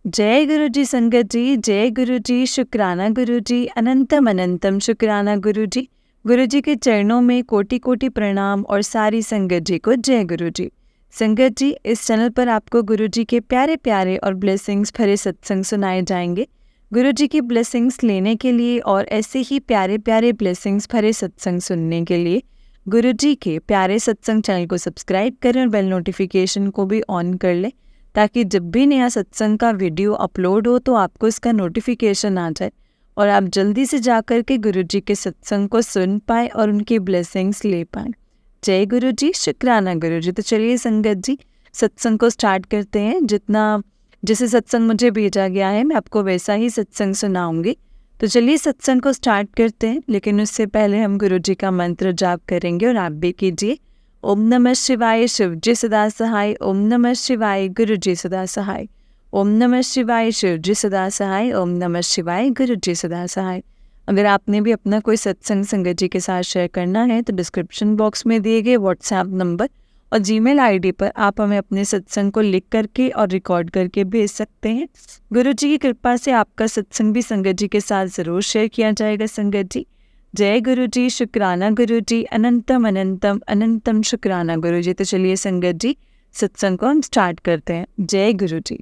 जय गुरु जी संगत जी, जय गुरु जी, शुक्राना गुरु जी, अनंतम अनंतम शुक्राना गुरु जी। गुरु जी के चरणों में कोटि कोटि प्रणाम और सारी संगत जी को जय गुरु जी। संगत जी, इस चैनल पर आपको गुरु जी के प्यारे प्यारे और ब्लेसिंग्स भरे सत्संग सुनाए जाएंगे। गुरु जी की ब्लेसिंग्स लेने के लिए और ऐसे ही प्यारे प्यारे ब्लेसिंग्स भरे सत्संग सुनने के लिए गुरु जी के प्यारे सत्संग चैनल को सब्सक्राइब करें और बेल नोटिफिकेशन को भी ऑन कर लें, ताकि जब भी नया सत्संग का वीडियो अपलोड हो तो आपको इसका नोटिफिकेशन आ जाए और आप जल्दी से जाकर के गुरु जी के सत्संग को सुन पाए और उनकी ब्लेसिंग्स ले पाए। जय गुरु जी, शुक्राना गुरु जी। तो चलिए संगत जी, सत्संग को स्टार्ट करते हैं। जैसे सत्संग मुझे भेजा गया है मैं आपको वैसा ही सत्संग सुनाऊंगी। तो चलिए सत्संग को स्टार्ट करते हैं, लेकिन उससे पहले हम गुरु जी का मंत्र जाप करेंगे और आप भी कीजिए। ओम नमः शिवाय, शिव जी सदा सहाय। ओम नमः शिवाय, गुरु जी सदा सहाय। ओम नमः शिवाय, शिव जी सदा सहाय। ओम नमः शिवाय, गुरु जी सदा सहाय। अगर आपने भी अपना कोई सत्संग संगत जी के साथ शेयर करना है तो डिस्क्रिप्शन बॉक्स में दिए गए व्हाट्सएप नंबर और जीमेल आईडी पर आप हमें अपने सत्संग को लिख करके और रिकॉर्ड करके भेज सकते हैं। गुरु जी की कृपा से आपका सत्संग भी संगत जी के साथ ज़रूर शेयर किया जाएगा। संगत जी, जय गुरु जी, शुक्राना गुरु जी, अनंतम अनंतम अनंतम शुक्राना गुरु जी। तो चलिए संगत जी, सत्संग को हम स्टार्ट करते हैं। जय गुरु जी।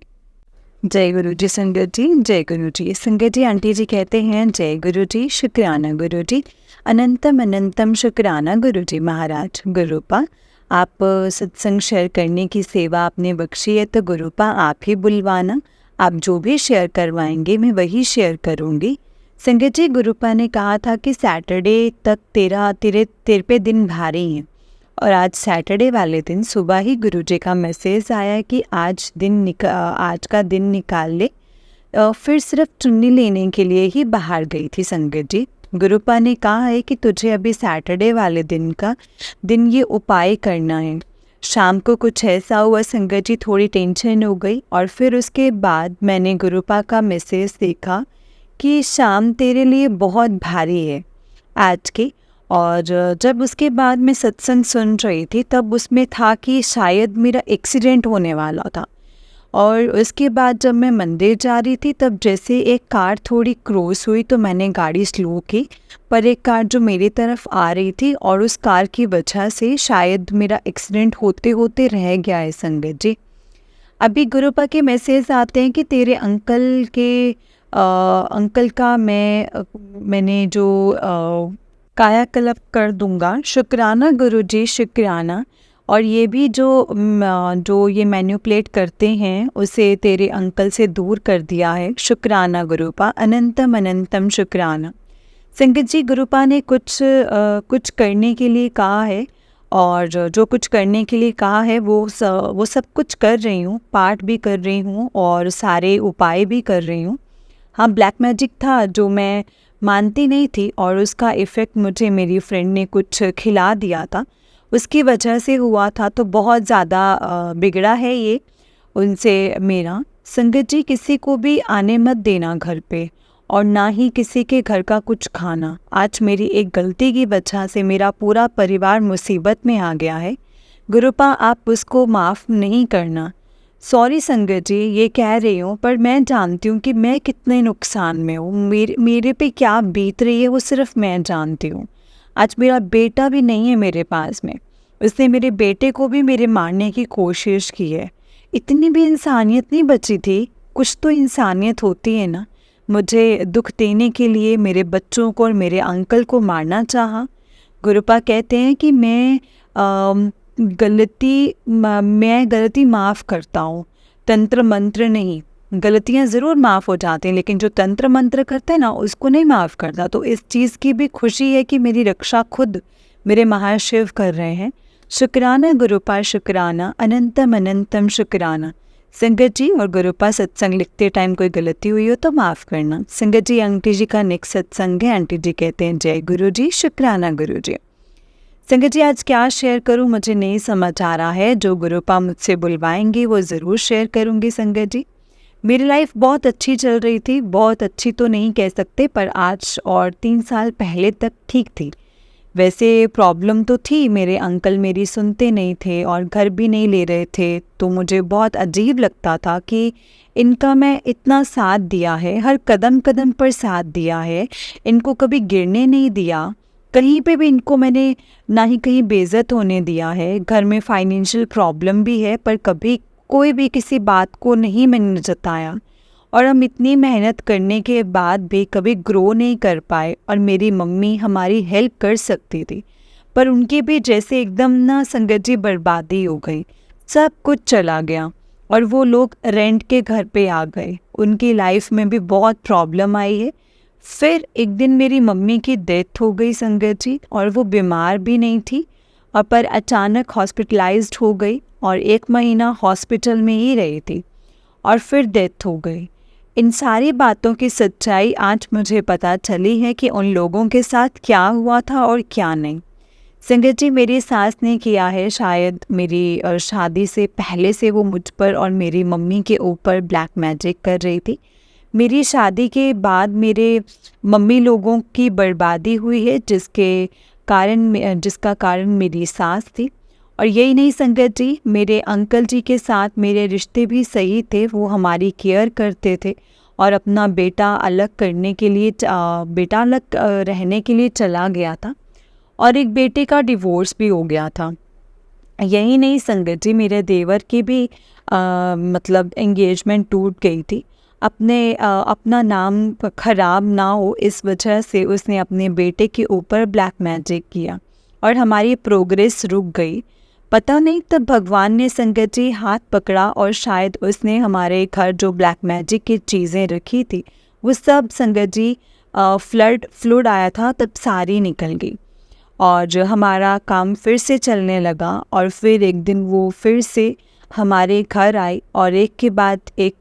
जय गुरु जी संगत जी, जय गुरु जी। संगत जी, आंटी जी कहते हैं जय गुरु जी, शुक्राना गुरु जी, अनंतम अनंतम शुक्राना गुरु जी। महाराज गुरुपा, आप सत्संग शेयर करने की सेवा आपने बख्शी है तो गुरुपा आप ही बुलवाना। आप जो भी शेयर करवाएंगे मैं वही शेयर करूँगी। संगत जी, गुरुपा ने कहा था कि सैटरडे तक तेरे पे दिन भारी हैं और आज सैटरडे वाले दिन सुबह ही गुरु जी का मैसेज आया कि आज का दिन निकाल ले। फिर सिर्फ चुन्नी लेने के लिए ही बाहर गई थी। संगत जी, गुरुपा ने कहा है कि तुझे अभी सैटरडे वाले दिन ये उपाय करना है। शाम को कुछ ऐसा हुआ संगत जी, थोड़ी टेंशन हो गई और फिर उसके बाद मैंने गुरुपा का मैसेज देखा कि शाम तेरे लिए बहुत भारी है आज की। और जब उसके बाद मैं सत्संग सुन रही थी तब उसमें था कि शायद मेरा एक्सीडेंट होने वाला था। और उसके बाद जब मैं मंदिर जा रही थी तब जैसे एक कार थोड़ी क्रॉस हुई तो मैंने गाड़ी स्लो की, पर एक कार जो मेरी तरफ आ रही थी और उस कार की वजह से शायद मेरा एक्सीडेंट होते होते रह गया है। संगत जी, अभी गुरुपा के मैसेज आते हैं कि तेरे अंकल का मैंने जो कायाकल्प कर दूंगा। शुक्राना गुरु जी, शुक्राना। और ये भी जो ये मैन्युपुलेट करते हैं उसे तेरे अंकल से दूर कर दिया है। शुक्राना गुरुपा, अनंतम अनंतम शुक्राना। संगत जी, गुरुपा ने कुछ करने के लिए कहा है और जो कुछ करने के लिए कहा है वो सब कुछ कर रही हूँ, पाठ भी कर रही हूँ और सारे उपाय भी कर रही हूँ। हाँ, ब्लैक मैजिक था जो मैं मानती नहीं थी और उसका इफ़ेक्ट मुझे मेरी फ्रेंड ने कुछ खिला दिया था, उसकी वजह से हुआ था। तो बहुत ज़्यादा बिगड़ा है ये उनसे मेरा। संगत जी, किसी को भी आने मत देना घर पे और ना ही किसी के घर का कुछ खाना। आज मेरी एक गलती की वजह से मेरा पूरा परिवार मुसीबत में आ गया है। गुरुपा, आप उसको माफ़ नहीं करना। सॉरी संगत जी, ये कह रही हूँ पर मैं जानती हूँ कि मैं कितने नुकसान में हूँ। मेरे पे क्या बीत रही है वो सिर्फ मैं जानती हूँ। आज मेरा बेटा भी नहीं है मेरे पास में, उसने मेरे बेटे को भी मेरे मारने की कोशिश की है। इतनी भी इंसानियत नहीं बची थी, कुछ तो इंसानियत होती है ना। मुझे दुख देने के लिए मेरे बच्चों को और मेरे अंकल को मारना चाहा। गुरुपा कहते हैं कि मैं गलती माफ़ करता हूँ, तंत्र मंत्र नहीं। गलतियाँ ज़रूर माफ़ हो जाती हैं लेकिन जो तंत्र मंत्र करते हैं ना उसको नहीं माफ़ करता। तो इस चीज़ की भी खुशी है कि मेरी रक्षा खुद मेरे महाशिव कर रहे हैं। शुक्राना गुरुपा, शुक्राना, अनंतम अनंतम शुक्राना। संगत जी, और गुरुपा, सत्संग लिखते टाइम कोई गलती हुई हो तो माफ़ करना। संगत जी, आंटी जी का नेक्स्ट सत्संग है। आंटी जी कहते हैं जय गुरु जी, शुक्राना गुरु जी। संगत जी, आज क्या शेयर करूं मुझे नहीं समझ आ रहा है। जो गुरुपा मुझसे बुलवाएंगे वो ज़रूर शेयर करूंगी। संगत जी, मेरी लाइफ बहुत अच्छी चल रही थी, बहुत अच्छी तो नहीं कह सकते पर आज और 3 साल पहले तक ठीक थी। वैसे प्रॉब्लम तो थी, मेरे अंकल मेरी सुनते नहीं थे और घर भी नहीं ले रहे थे, तो मुझे बहुत अजीब लगता था कि इनका मैं इतना साथ दिया है, हर कदम कदम पर साथ दिया है, इनको कभी गिरने नहीं दिया, कहीं पे भी इनको मैंने ना ही कहीं बेइज्जत होने दिया है। घर में फाइनेंशियल प्रॉब्लम भी है, पर कभी कोई भी किसी बात को नहीं मैंने जताया। और हम इतनी मेहनत करने के बाद भी कभी ग्रो नहीं कर पाए, और मेरी मम्मी हमारी हेल्प कर सकती थी, पर उनकी भी जैसे एकदम ना संगत जी बर्बादी हो गई, सब कुछ चला गया और वो लोग रेंट के घर पे आ गए। उनकी लाइफ में भी बहुत प्रॉब्लम आई है। फिर एक दिन मेरी मम्मी की डेथ हो गई संगत जी, और वो बीमार भी नहीं थी, और पर अचानक हॉस्पिटलाइज्ड हो गई और 1 महीना हॉस्पिटल में ही रही थी और फिर डेथ हो गई। इन सारी बातों की सच्चाई आज मुझे पता चली है कि उन लोगों के साथ क्या हुआ था और क्या नहीं। संगत जी, मेरी सास ने किया है, शायद मेरी शादी से पहले से वो मुझ पर और मेरी मम्मी के ऊपर ब्लैक मैजिक कर रही थी। मेरी शादी के बाद मेरे मम्मी लोगों की बर्बादी हुई है, जिसका कारण मेरी सास थी। और यही नहीं संगत जी, मेरे अंकल जी के साथ मेरे रिश्ते भी सही थे, वो हमारी केयर करते थे और अपना बेटा अलग करने के लिए बेटा अलग रहने के लिए चला गया था, और एक बेटे का डिवोर्स भी हो गया था। यही नहीं संगत जी, मेरे देवर की भी मतलब एंगेजमेंट टूट गई थी। अपना नाम खराब ना हो इस वजह से उसने अपने बेटे के ऊपर ब्लैक मैजिक किया और हमारी प्रोग्रेस रुक गई। पता नहीं तब भगवान ने संगत जी हाथ पकड़ा और शायद उसने हमारे घर जो ब्लैक मैजिक की चीज़ें रखी थी वो सब संगत जी फ्लड आया था तब सारी निकल गई और जो हमारा काम फिर से चलने लगा। और फिर एक दिन वो फिर से हमारे घर आई और एक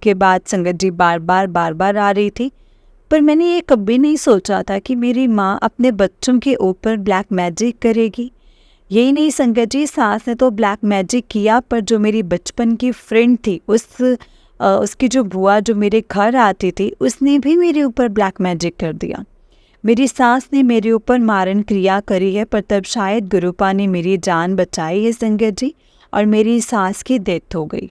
के बाद संगत जी बार बार आ रही थी। पर मैंने ये कभी नहीं सोचा था कि मेरी माँ अपने बच्चों के ऊपर ब्लैक मैजिक करेगी। यही नहीं संगत जी, सास ने तो ब्लैक मैजिक किया, पर जो मेरी बचपन की फ्रेंड थी उसकी जो बुआ जो मेरे घर आती थी उसने भी मेरे ऊपर ब्लैक मैजिक कर दिया। मेरी सास ने मेरे ऊपर मारन क्रिया करी है, पर तब शायद गुरुपा ने मेरी जान बचाई है संगत जी, और मेरी सास की डेथ हो गई।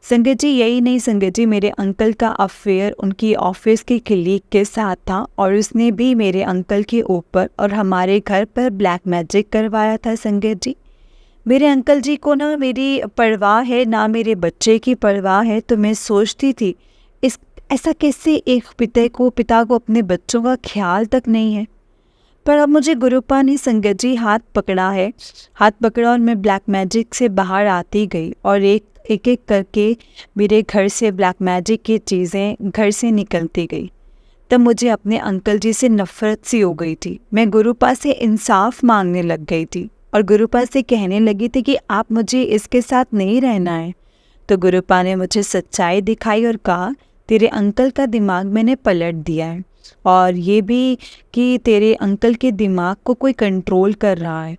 संगत जी, यही नहीं संगत जी, मेरे अंकल का अफेयर उनकी ऑफिस की कलीग के साथ था और उसने भी मेरे अंकल के ऊपर और हमारे घर पर ब्लैक मैजिक करवाया था संगत जी। मेरे अंकल जी को ना मेरी परवाह है ना मेरे बच्चे की परवाह है, तो मैं सोचती थी ऐसा कैसे एक पिता को अपने बच्चों का ख्याल तक नहीं है। पर अब मुझे गुरुपा ने संगत जी हाथ पकड़ा और मैं ब्लैक मैजिक से बाहर आती गई और एक करके मेरे घर से ब्लैक मैजिक की चीज़ें घर से निकलती गई। तब मुझे अपने अंकल जी से नफ़रत सी हो गई थी। मैं गुरुपा से इंसाफ मांगने लग गई थी और गुरुपा से कहने लगी थी कि आप मुझे इसके साथ नहीं रहना है। तो गुरुपा ने मुझे सच्चाई दिखाई और कहा, तेरे अंकल का दिमाग मैंने पलट दिया है और ये भी कि तेरे अंकल के दिमाग को कोई कंट्रोल कर रहा है।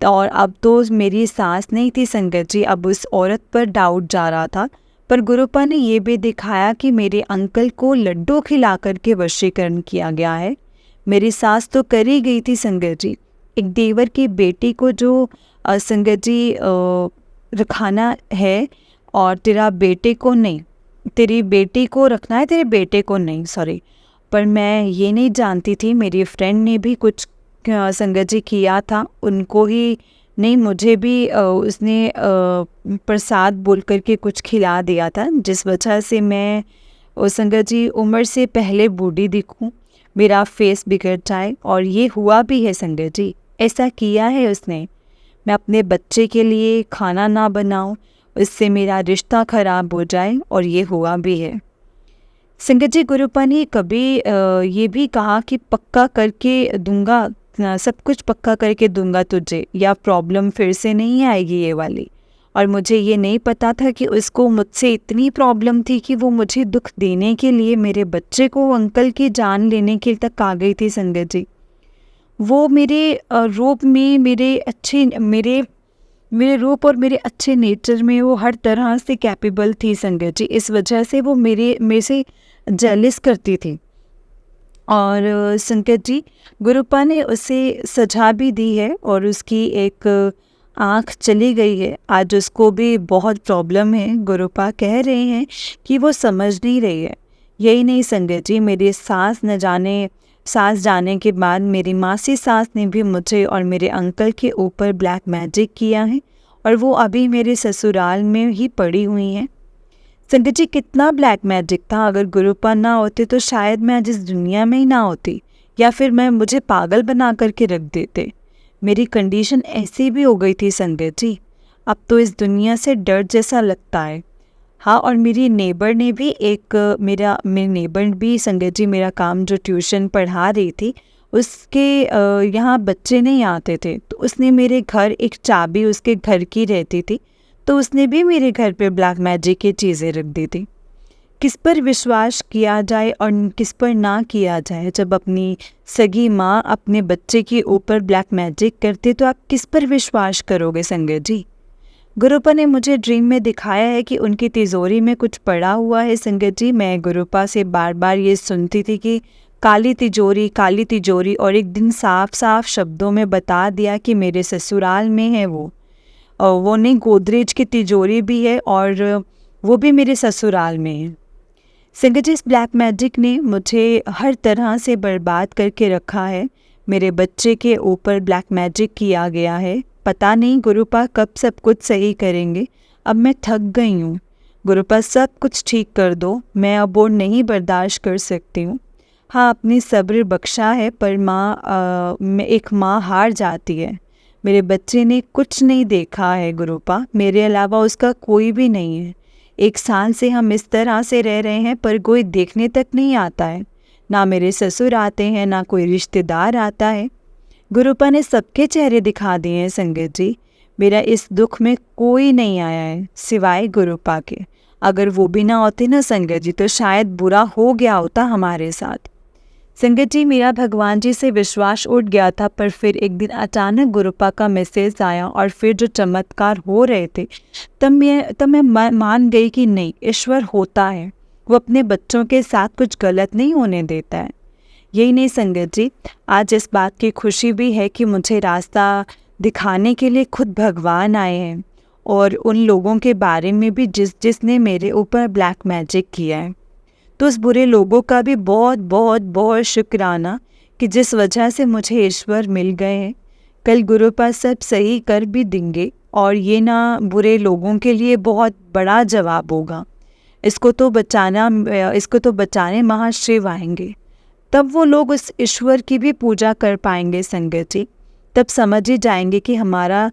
और अब तो मेरी सास नहीं थी संगत जी, अब उस औरत पर डाउट जा रहा था। पर गुरुपा ने ये भी दिखाया कि मेरे अंकल को लड्डू खिला करके वशीकरण किया गया है। मेरी सास तो कर ही गई थी संगत जी। एक देवर की बेटी को जो संगत जी रखाना है और तेरा बेटे को नहीं, तेरी बेटी को रखना है, तेरे बेटे को नहीं, सॉरी। पर मैं ये नहीं जानती थी, मेरी फ्रेंड ने भी कुछ संगत जी किया था, उनको ही नहीं मुझे भी उसने प्रसाद बोल करके कुछ खिला दिया था, जिस वजह से मैं संगत जी उम्र से पहले बूढ़ी दिखूं, मेरा फेस बिगड़ जाए। और ये हुआ भी है संगत जी, ऐसा किया है उसने। मैं अपने बच्चे के लिए खाना ना बनाऊं, इससे मेरा रिश्ता खराब हो जाए, और ये हुआ भी है संगत जी। गुरुपा ने कभी ये भी कहा कि पक्का करके दूंगा, सब कुछ पक्का करके दूंगा तुझे, या प्रॉब्लम फिर से नहीं आएगी ये वाली। और मुझे ये नहीं पता था कि उसको मुझसे इतनी प्रॉब्लम थी कि वो मुझे दुख देने के लिए मेरे बच्चे को अंकल की जान लेने के तक आ गई थी संगत जी। वो मेरे रूप में मेरे रूप और मेरे अच्छे नेचर में वो हर तरह से कैपेबल थी संगत जी। इस वजह से वो मेरे से जेलिस करती थी। और संकट जी, गुरुपा ने उसे सजा भी दी है और उसकी एक आँख चली गई है। आज उसको भी बहुत प्रॉब्लम है। गुरुपा कह रहे हैं कि वो समझ नहीं रही है। यही नहीं संगत जी, मेरी सास जाने के बाद मेरी मासी सास ने भी मुझे और मेरे अंकल के ऊपर ब्लैक मैजिक किया है और वो अभी मेरे ससुराल में ही पड़ी हुई हैं। संगत जी, कितना ब्लैक मैजिक था। अगर गुरुपा ना होते तो शायद मैं आज इस दुनिया में ही ना होती, या फिर मुझे पागल बना करके रख देते। मेरी कंडीशन ऐसी भी हो गई थी संगत जी। अब तो इस दुनिया से डर जैसा लगता है। हाँ, और मेरी नेबर ने भी मेरी नेबर भी संगत जी, मेरा काम जो ट्यूशन पढ़ा रही थी उसके यहाँ बच्चे नहीं आते थे, तो उसने मेरे घर एक चाबी उसके घर की रहती थी, तो उसने भी मेरे घर पे ब्लैक मैजिक की चीज़ें रख दी थी। किस पर विश्वास किया जाए और किस पर ना किया जाए। जब अपनी सगी माँ अपने बच्चे के ऊपर ब्लैक मैजिक करती तो आप किस पर विश्वास करोगे संगत जी। गुरुपा ने मुझे ड्रीम में दिखाया है कि उनकी तिजोरी में कुछ पड़ा हुआ है संगत जी। मैं गुरुपा से बार बार ये सुनती थी कि काली तिजोरी, और एक दिन साफ साफ शब्दों में बता दिया कि मेरे ससुराल में है वो नहीं, गोदरेज की तिजोरी भी है और वो भी मेरे ससुराल में है। संगत जी, इस ब्लैक मैजिक ने मुझे हर तरह से बर्बाद करके रखा है। मेरे बच्चे के ऊपर ब्लैक मैजिक किया गया है। पता नहीं गुरुपा कब सब कुछ सही करेंगे। अब मैं थक गई हूँ। गुरुपा सब कुछ ठीक कर दो, मैं अब और नहीं बर्दाश्त कर सकती हूँ। हाँ, अपनी सब्र बख्शा है, पर एक माँ हार जाती है। मेरे बच्चे ने कुछ नहीं देखा है गुरुपा, मेरे अलावा उसका कोई भी नहीं है। 1 साल से हम इस तरह से रह रहे हैं, पर कोई देखने तक नहीं आता है। ना मेरे ससुर आते हैं, ना कोई रिश्तेदार आता है। गुरुपा ने सबके चेहरे दिखा दिए हैं संगत जी। मेरा इस दुख में कोई नहीं आया है सिवाय गुरुपा के। अगर वो भी ना होते ना संगत जी, तो शायद बुरा हो गया होता हमारे साथ। संगत जी, मेरा भगवान जी से विश्वास उठ गया था, पर फिर एक दिन अचानक गुरुपा का मैसेज आया और फिर जो चमत्कार हो रहे थे, तब मैं मान गई कि नहीं, ईश्वर होता है। वो अपने बच्चों के साथ कुछ गलत नहीं होने देता है। यही नहीं संगत जी, आज इस बात की खुशी भी है कि मुझे रास्ता दिखाने के लिए खुद भगवान आए हैं, और उन लोगों के बारे में भी जिसने मेरे ऊपर ब्लैक मैजिक किया है। तो उस बुरे लोगों का भी बहुत बहुत बहुत शुक्राना कि जिस वजह से मुझे ईश्वर मिल गए हैं। कल गुरुपा सब सही कर भी देंगे, और ये ना बुरे लोगों के लिए बहुत बड़ा जवाब होगा। इसको तो बचाने महाशिव आएंगे। तब वो लोग उस ईश्वर की भी पूजा कर पाएंगे संगत जी। तब समझ ही जाएंगे कि हमारा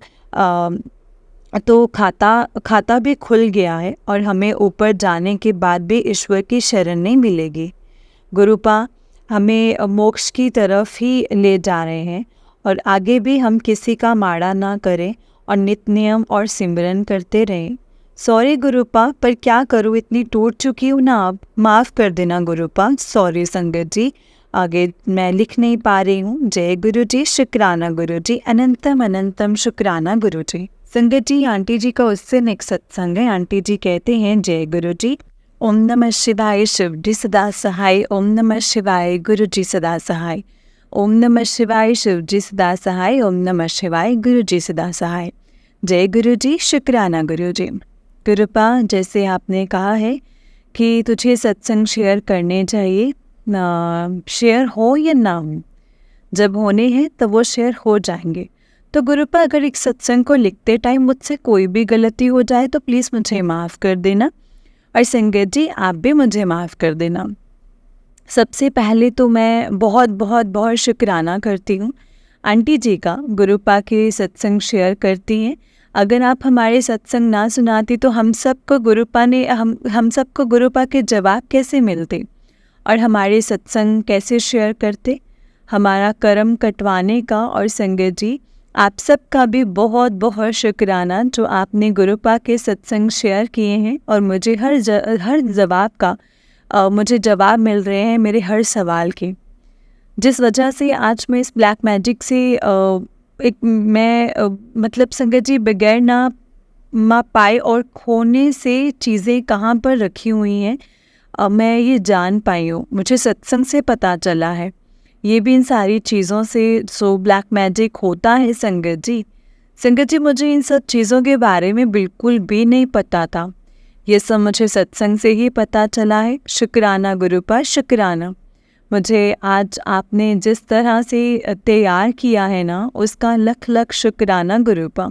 तो खाता भी खुल गया है, और हमें ऊपर जाने के बाद भी ईश्वर की शरण नहीं मिलेगी। गुरुपा हमें मोक्ष की तरफ ही ले जा रहे हैं, और आगे भी हम किसी का माड़ा ना करें और नित्य नियम और सिमरन करते रहें। सॉरी गुरुपा, पर क्या करूँ, इतनी टूट चुकी हूँ ना, अब माफ़ कर देना गुरुपा। सॉरी संगत जी, आगे मैं लिख नहीं पा रही हूँ। जय गुरु जी, शुक्राना गुरु जी, अनंतम अनंतम शुक्राना गुरु जी। संगत जी, आंटी जी का उससे नेक्स्ट सत्संग है। आंटी जी कहते हैं, जय गुरु जी, ओम नमः शिवाय, शिव जी सदा सहाय। ओम नमः शिवाय, गुरु जी सदा सहाय। ओम नमः शिवाय, शिव जी सदा सहाय। ओम नमः शिवाय, गुरु जी सदा सहाय। जय गुरु जी, शुक्राना गुरु जी। गुरुपा, जैसे आपने कहा है कि तुझे सत्संग शेयर करने चाहिए, शेयर हो या ना हो, जब होने हैं तब वो शेयर हो जाएंगे। तो गुरुपा, अगर एक सत्संग को लिखते टाइम मुझसे कोई भी गलती हो जाए तो प्लीज़ मुझे माफ़ कर देना, और संगत जी आप भी मुझे माफ़ कर देना। सबसे पहले तो मैं बहुत बहुत बहुत शुक्राना करती हूँ आंटी जी का, गुरुपा के सत्संग शेयर करती हैं। अगर आप हमारे सत्संग ना सुनाती तो हम सबको गुरुपा के जवाब कैसे मिलते, और हमारे सत्संग कैसे शेयर करते, हमारा कर्म कटवाने का। और संगत जी, आप सबका भी बहुत बहुत शुक्राना जो आपने गुरुपा के सत्संग शेयर किए हैं, और मुझे हर जवाब का मुझे जवाब मिल रहे हैं मेरे हर सवाल के, जिस वजह से आज मैं इस ब्लैक मैजिक से मतलब संगत जी, बगैर ना पाए और खोने से चीज़ें कहाँ पर रखी हुई हैं, मैं ये जान पाई हूँ, मुझे सत्संग से पता चला है। ये भी इन सारी चीज़ों से सो ब्लैक मैजिक होता है संगत जी। संगत जी, मुझे इन सब चीज़ों के बारे में बिल्कुल भी नहीं पता था। ये सब मुझे सत्संग से ही पता चला है। शुक्राना गुरुपा, शुक्राना। मुझे आज आपने जिस तरह से तैयार किया है ना, उसका लख लख शुक्राना गुरुपा।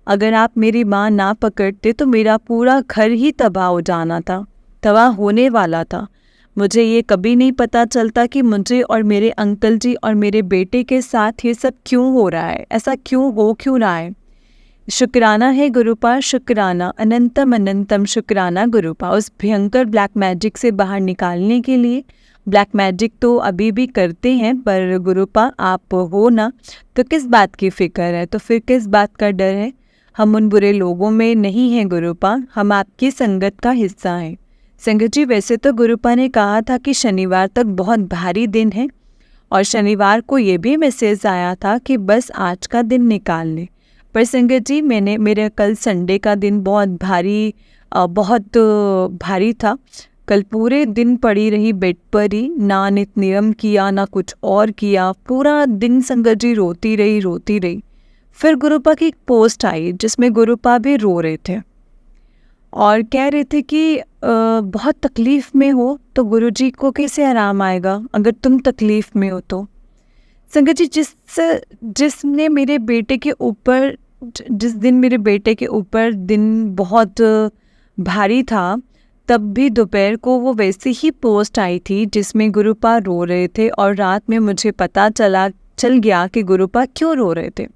अगर आप मेरी बाँह ना पकड़ते तो मेरा पूरा घर ही तबाह हो जाना था, तबाह होने वाला था। मुझे ये कभी नहीं पता चलता कि मुझे और मेरे अंकल जी और मेरे बेटे के साथ ये सब क्यों हो रहा है, ऐसा क्यों रहा है। शुक्राना है गुरुपा, शुक्राना, अनंतम अनंतम शुक्राना गुरुपा, उस भयंकर ब्लैक मैजिक से बाहर निकालने के लिए। ब्लैक मैजिक तो अभी भी करते हैं, पर गुरुपा आप हो ना, तो किस बात की फ़िक्र है, तो फिर किस बात का डर है। हम उन बुरे लोगों में नहीं हैं गुरुपा, हम आपकी संगत का हिस्सा हैं। संगत जी, वैसे तो गुरुपा ने कहा था कि शनिवार तक बहुत भारी दिन है, और शनिवार को ये भी मैसेज आया था कि बस आज का दिन निकाल लें। पर संगत जी, मेरे कल संडे का दिन बहुत भारी था। कल पूरे दिन पड़ी रही बेड पर ही, ना नित नियम किया ना कुछ और किया, पूरा दिन संगत जी रोती रही। फिर गुरुपा की एक पोस्ट आई जिसमें गुरुपा भी रो रहे थे और कह रहे थे कि बहुत तकलीफ़ में हो तो गुरुजी को कैसे आराम आएगा अगर तुम तकलीफ़ में हो तो। संगत जी, जिसने मेरे बेटे के ऊपर जिस दिन मेरे बेटे के ऊपर दिन बहुत भारी था, तब भी दोपहर को वो वैसी ही पोस्ट आई थी जिसमें गुरुपा रो रहे थे, और रात में मुझे पता चल गया कि गुरुपा क्यों रो रहे थे।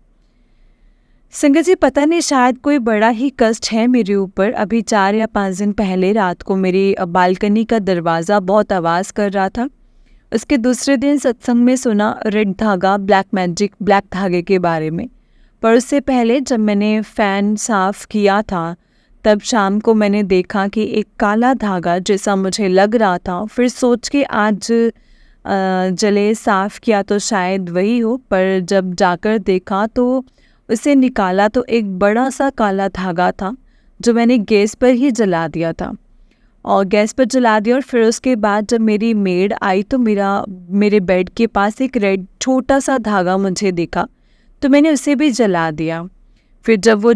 संगत जी, पता नहीं, शायद कोई बड़ा ही कष्ट है मेरे ऊपर। अभी 4 या 5 दिन पहले रात को मेरी बालकनी का दरवाज़ा बहुत आवाज़ कर रहा था। उसके दूसरे दिन सत्संग में सुना रेड धागा, ब्लैक मैजिक, ब्लैक धागे के बारे में। पर उससे पहले जब मैंने फ़ैन साफ़ किया था, तब शाम को मैंने देखा कि एक काला धागा जैसा मुझे लग रहा था। फिर सोच के आज जले साफ़ किया तो शायद वही हो, पर जब जाकर देखा तो उसे निकाला तो एक बड़ा सा काला धागा था जो मैंने गैस पर ही जला दिया था। और गैस पर जला दिया, और फिर उसके बाद जब मेरी मेड आई तो मेरे बेड के पास एक रेड छोटा सा धागा मुझे दिखा, तो मैंने उसे भी जला दिया। फिर जब वो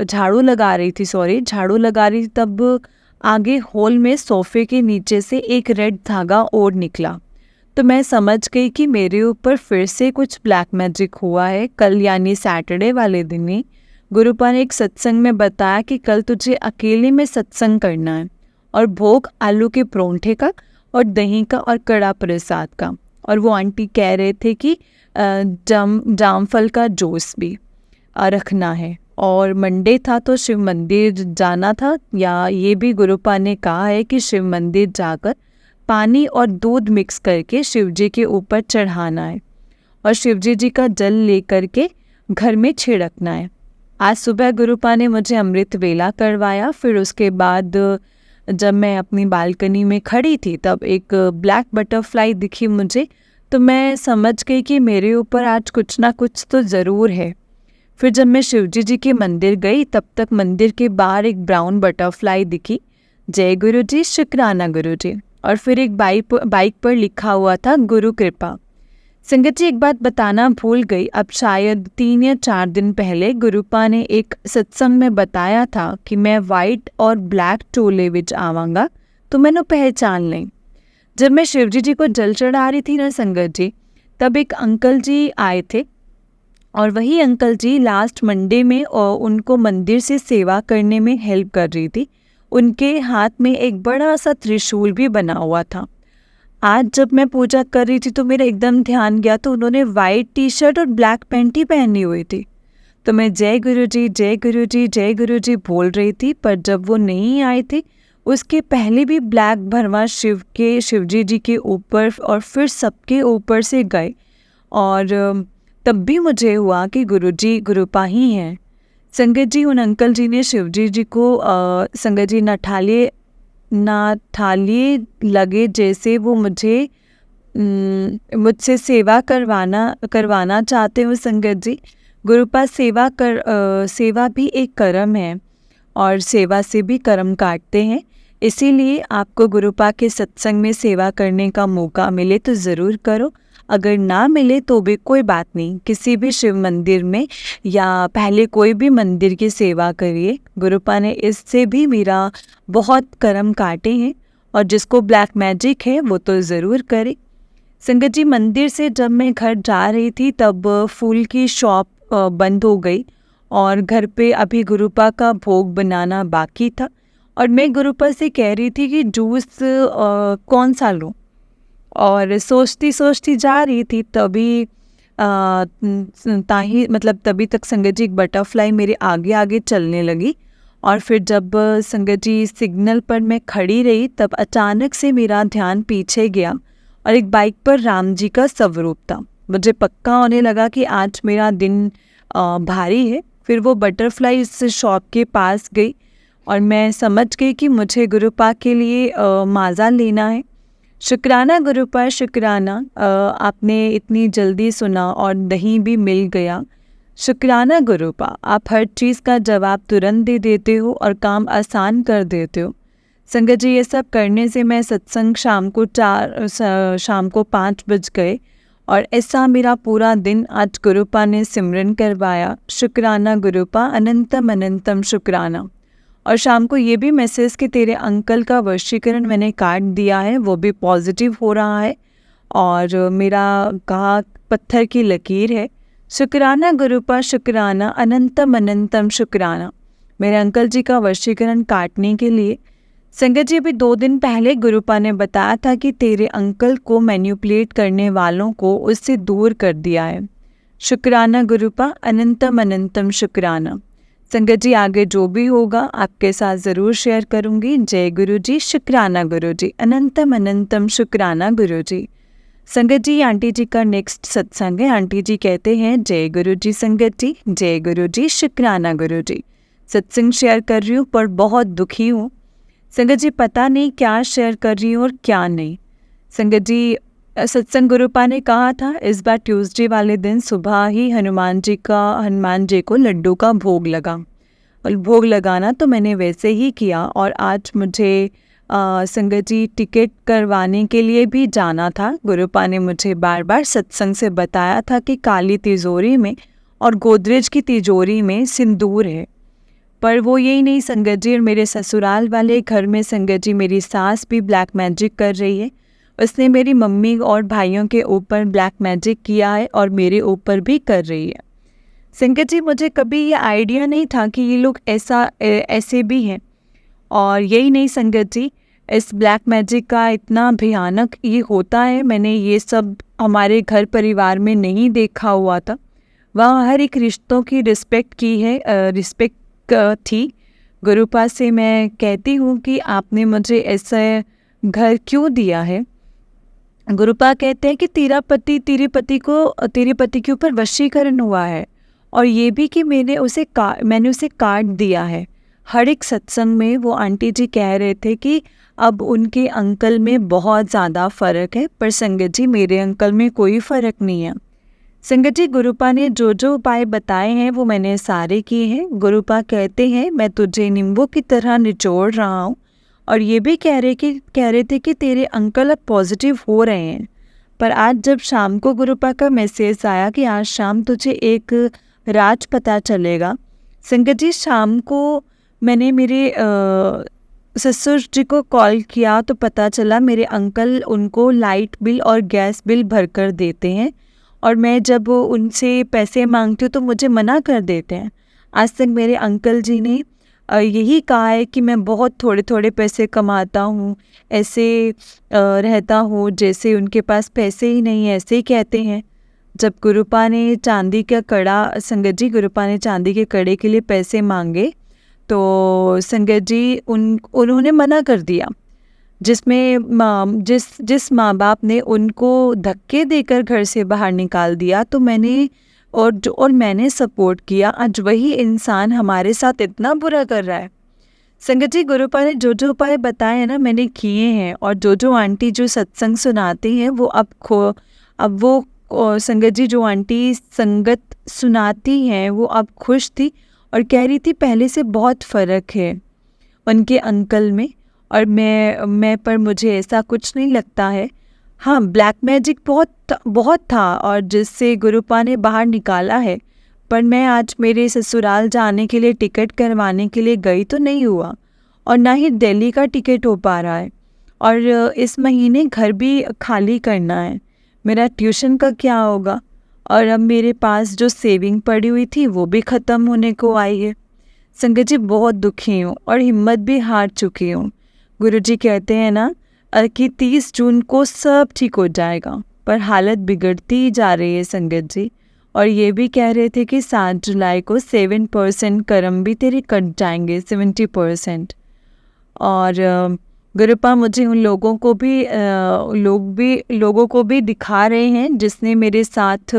झाड़ू लगा रही थी तब आगे हॉल में सोफ़े के नीचे से एक रेड धागा और निकला। तो मैं समझ गई कि मेरे ऊपर फिर से कुछ ब्लैक मैजिक हुआ है। कल यानी सैटरडे वाले दिन ही गुरुपा ने एक सत्संग में बताया कि कल तुझे अकेले में सत्संग करना है, और भोग आलू के परोंठे का और दही का और कड़ा प्रसाद का। और वो आंटी कह रहे थे कि जामफल का जूस भी रखना है। और मंडे था तो शिव मंदिर जाना था, या ये भी गुरुपा ने कहा है कि शिव मंदिर जाकर पानी और दूध मिक्स करके शिवजी के ऊपर चढ़ाना है, और शिवजी जी का जल लेकर के घर में छिड़कना है। आज सुबह गुरुपा ने मुझे अमृत वेला करवाया। फिर उसके बाद जब मैं अपनी बालकनी में खड़ी थी तब एक ब्लैक बटरफ्लाई दिखी मुझे, तो मैं समझ गई कि मेरे ऊपर आज कुछ ना कुछ तो ज़रूर है। फिर जब मैं शिवजी जी के मंदिर गई तब तक मंदिर के बाहर एक ब्राउन बटरफ्लाई दिखी, जय गुरु जी, शुक्राना गुरु जी, और फिर एक बाइक पर लिखा हुआ था गुरु कृपा। संगत जी, एक बात बताना भूल गई। अब शायद 3 या 4 दिन पहले गुरुपा ने एक सत्संग में बताया था कि मैं वाइट और ब्लैक टोले विच आवांगा तो मैंने पहचान लें। जब मैं शिवजी जी को जल चढ़ा रही थी ना संगत जी, तब एक अंकल जी आए थे, और वही अंकल जी लास्ट मंडे में और उनको मंदिर से सेवा करने में हेल्प कर रही थी। उनके हाथ में एक बड़ा सा त्रिशूल भी बना हुआ था। आज जब मैं पूजा कर रही थी तो मेरा एकदम ध्यान गया, तो उन्होंने वाइट टी शर्ट और ब्लैक पैंट ही पहनी हुई थी। तो मैं जय गुरु जी, जय गुरु जी, जय गुरु जी बोल रही थी, पर जब वो नहीं आए थे उसके पहले भी ब्लैक भरवा शिवजी जी के ऊपर और फिर सबके ऊपर से गए, और तब भी मुझे हुआ कि गुरुजी गुरुपा ही हैं। संगत जी, उन अंकल जी ने शिवजी जी को संगत जी ना ठालिए लगे जैसे वो मुझसे सेवा करवाना चाहते हो। संगत जी, गुरुपा सेवा भी एक कर्म है, और सेवा से भी कर्म काटते हैं। इसीलिए आपको गुरुपा के सत्संग में सेवा करने का मौका मिले तो ज़रूर करो, अगर ना मिले तो भी कोई बात नहीं, किसी भी शिव मंदिर में या पहले कोई भी मंदिर की सेवा करिए। गुरुपा ने इससे भी मेरा बहुत कर्म काटे हैं, और जिसको ब्लैक मैजिक है वो तो ज़रूर करे। संगत जी, मंदिर से जब मैं घर जा रही थी तब फूल की शॉप बंद हो गई, और घर पे अभी गुरुपा का भोग बनाना बाकी था, और मैं गुरुपा से कह रही थी कि जूस कौन सा लूँ, और सोचती सोचती जा रही थी तभी तभी तक संगत जी एक बटरफ्लाई मेरे आगे आगे चलने लगी। और फिर जब संगत जी सिग्नल पर मैं खड़ी रही तब अचानक से मेरा ध्यान पीछे गया, और एक बाइक पर राम जी का स्वरूप था। मुझे पक्का होने लगा कि आज मेरा दिन भारी है। फिर वो बटरफ्लाई इस शॉप के पास गई, और मैं समझ गई कि मुझे गुरुपा के लिए माज़ा लेना है। शुक्राना गुरुपा, शुक्राना, आपने इतनी जल्दी सुना और दही भी मिल गया। शुक्राना गुरुपा, आप हर चीज़ का जवाब तुरंत दे देते हो और काम आसान कर देते हो। संगत जी, ये सब करने से मैं सत्संग शाम को 5 बज गए, और ऐसा मेरा पूरा दिन आज गुरुपा ने सिमरन करवाया। शुक्राना गुरुपा, अनंतम अनंतम शुक्राना। और शाम को ये भी मैसेज कि तेरे अंकल का वशीकरण मैंने काट दिया है, वो भी पॉजिटिव हो रहा है, और मेरा कहा पत्थर की लकीर है। शुक्राना गुरुपा, शुक्राना, अनंतम अनंतम शुक्राना मेरे अंकल जी का वशीकरण काटने के लिए। संगत जी, अभी 2 दिन पहले गुरुपा ने बताया था कि तेरे अंकल को मैन्युपुलेट करने वालों को उससे दूर कर दिया है। शुक्राना गुरुपा, अनंतम अनंतम शुक्राना। संगत जी, आगे जो भी होगा आपके साथ ज़रूर शेयर करूँगी। जय गुरु जी, शुक्राना गुरु जी, अनंतम अनंतम शुक्राना गुरु जी। संगत जी, आंटी जी का नेक्स्ट सत्संग है। आंटी जी कहते हैं, जय गुरु जी संगत जी, जय गुरु जी, शुक्राना गुरु जी। सत्संग शेयर कर रही हूँ पर बहुत दुखी हूँ। संगत जी, पता नहीं क्या शेयर कर रही हूँ और क्या नहीं। संगत जी, सत्संग गुरुपा ने कहा था इस बार ट्यूसडे वाले दिन सुबह ही हनुमान जी को लड्डू का भोग लगा, और भोग लगाना तो मैंने वैसे ही किया। और आज मुझे संगत जी टिकट करवाने के लिए भी जाना था। गुरुपा ने मुझे बार बार सत्संग से बताया था कि काली तिजोरी में और गोदरेज की तिजोरी में सिंदूर है, पर वो यही नहीं संगत जी। और मेरे ससुराल वाले घर में संगत जी मेरी सास भी ब्लैक मैजिक कर रही है। उसने मेरी मम्मी और भाइयों के ऊपर ब्लैक मैजिक किया है और मेरे ऊपर भी कर रही है। संगत जी, मुझे कभी ये आइडिया नहीं था कि ये लोग ऐसे भी हैं। और यही नहीं संगत जी, इस ब्लैक मैजिक का इतना भयानक ये होता है, मैंने ये सब हमारे घर परिवार में नहीं देखा हुआ था। वहाँ हर एक रिश्तों की रिस्पेक्ट की है, रिस्पेक्ट थी। गुरुपा से मैं कहती हूँ कि आपने मुझे ऐसा घर क्यों दिया है। गुरुपा कहते हैं कि तेरे पति के ऊपर वशीकरण हुआ है, और ये भी कि मैंने उसे काट दिया है। हर एक सत्संग में वो आंटी जी कह रहे थे कि अब उनके अंकल में बहुत ज़्यादा फ़र्क है, पर संगत जी मेरे अंकल में कोई फ़र्क नहीं है। संगत जी, गुरुपा ने जो जो उपाय बताए हैं वो मैंने सारे किए हैं। गुरुपा कहते हैं मैं तुझे नींबू की तरह निचोड़ रहा हूँ, और ये भी कह रहे थे कि तेरे अंकल अब पॉजिटिव हो रहे हैं। पर आज जब शाम को गुरुपा का मैसेज आया कि आज शाम तुझे एक राज पता चलेगा। संगत जी, शाम को मैंने मेरे ससुर जी को कॉल किया तो पता चला मेरे अंकल उनको लाइट बिल और गैस बिल भर कर देते हैं, और मैं जब उनसे पैसे मांगती हूँ तो मुझे मना कर देते हैं। आज तक मेरे अंकल जी ने यही कहा है कि मैं बहुत थोड़े थोड़े पैसे कमाता हूँ, ऐसे रहता हूँ जैसे उनके पास पैसे ही नहीं है, ऐसे ही कहते हैं। जब गुरुपा ने चांदी का कड़ा, संगत जी गुरुपा ने चांदी के कड़े के लिए पैसे मांगे तो संगत जी उन्होंने मना कर दिया, जिसमें जिस माँ बाप ने उनको धक्के देकर घर से बाहर निकाल दिया तो मैंने सपोर्ट किया। आज वही इंसान हमारे साथ इतना बुरा कर रहा है। संगत जी, गुरुपा ने जो जो उपाय बताए हैं ना मैंने किए हैं, और जो आंटी जो सत्संग सुनाती हैं वो संगत जी जो आंटी संगत सुनाती हैं वो अब खुश थी और कह रही थी पहले से बहुत फ़र्क है उनके अंकल में। और मैं पर मुझे ऐसा कुछ नहीं लगता है। हाँ, ब्लैक मैजिक बहुत बहुत था और जिससे गुरुपा ने बाहर निकाला है, पर मैं आज मेरे ससुराल जाने के लिए टिकट करवाने के लिए गई तो नहीं हुआ और ना ही दिल्ली का टिकट हो पा रहा है। और इस महीने घर भी खाली करना है। मेरा ट्यूशन का क्या होगा? और अब मेरे पास जो सेविंग पड़ी हुई थी वो भी ख़त्म होने को आई है। संगत जी, बहुत दुखी हूँ और हिम्मत भी हार चुकी हूँ। गुरुजी कहते हैं ना कि 30 जून को सब ठीक हो जाएगा, पर हालत बिगड़ती ही जा रही है संगत जी। और ये भी कह रहे थे कि 7 जुलाई को 7% कर्म भी तेरे कट जाएंगे, 70%। और गुरुपा मुझे उन लोगों को भी लोगों को भी दिखा रहे हैं जिसने मेरे साथ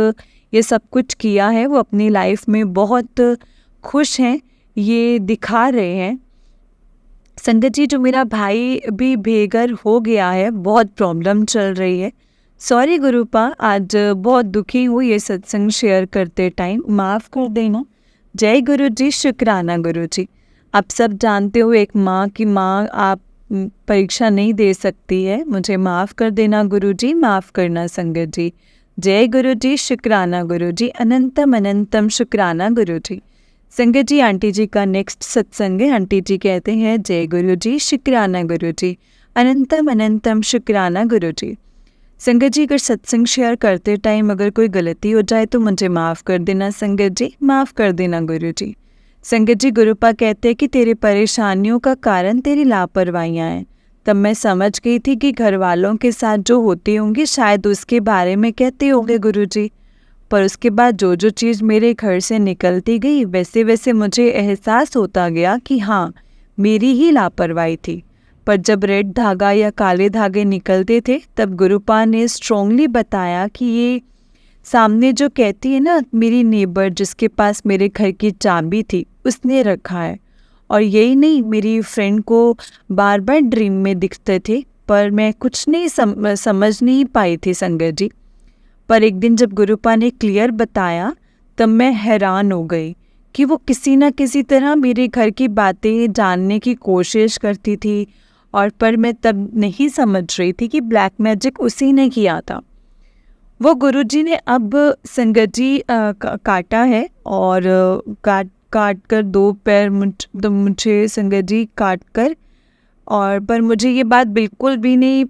ये सब कुछ किया है। वो अपनी लाइफ में बहुत खुश हैं, ये दिखा रहे हैं। संगत जी, जो मेरा भाई भी बेघर हो गया है, बहुत प्रॉब्लम चल रही है। सॉरी गुरुपा, आज बहुत दुखी हूँ ये सत्संग शेयर करते टाइम, माफ़ कर देना। जय गुरु जी, शुक्राना गुरु जी। आप सब जानते हो एक माँ की माँ आप परीक्षा नहीं दे सकती है। मुझे माफ़ कर देना गुरु जी, माफ़ करना संगत जी। जय गुरु जी, शुक्राना गुरु जी, अनंतम अनंतम शुक्राना गुरु जी। संगत जी, आंटी जी का नेक्स्ट सत्संग है। आंटी जी कहते हैं जय गुरु जी, शुक्राना गुरु जी, अनंतम अनंतम शुक्राना गुरु जी। संगत जी, अगर सत्संग शेयर करते टाइम अगर कोई गलती हो जाए तो मुझे माफ़ कर देना संगत जी, माफ़ कर देना गुरु जी। संगत जी, गुरुपा कहते हैं कि तेरे परेशानियों का कारण तेरी लापरवाहियाँ हैं। तब मैं समझ गई थी कि घर वालों के साथ जो होती होंगी शायद उसके बारे में कहते होंगे गुरु जी। पर उसके बाद जो जो चीज़ मेरे घर से निकलती गई वैसे वैसे मुझे एहसास होता गया कि हाँ, मेरी ही लापरवाही थी। पर जब रेड धागा या काले धागे निकलते थे तब गुरुपा ने स्ट्रॉन्गली बताया कि ये सामने जो कहती है ना, मेरी नेबर जिसके पास मेरे घर की चाबी थी उसने रखा है। और यही नहीं, मेरी फ्रेंड को बार बार ड्रीम में दिखते थे पर मैं कुछ नहीं समझ नहीं पाई थी संगत जी। पर एक दिन जब गुरुपा ने क्लियर बताया तब मैं हैरान हो गई कि वो किसी न किसी तरह मेरे घर की बातें जानने की कोशिश करती थी। और पर मैं तब नहीं समझ रही थी कि ब्लैक मैजिक उसी ने किया था। वो गुरुजी ने अब संगत जी काटा है और काट कर 2 पैर मुझे संगत जी काट कर। और पर मुझे ये बात बिल्कुल भी नहीं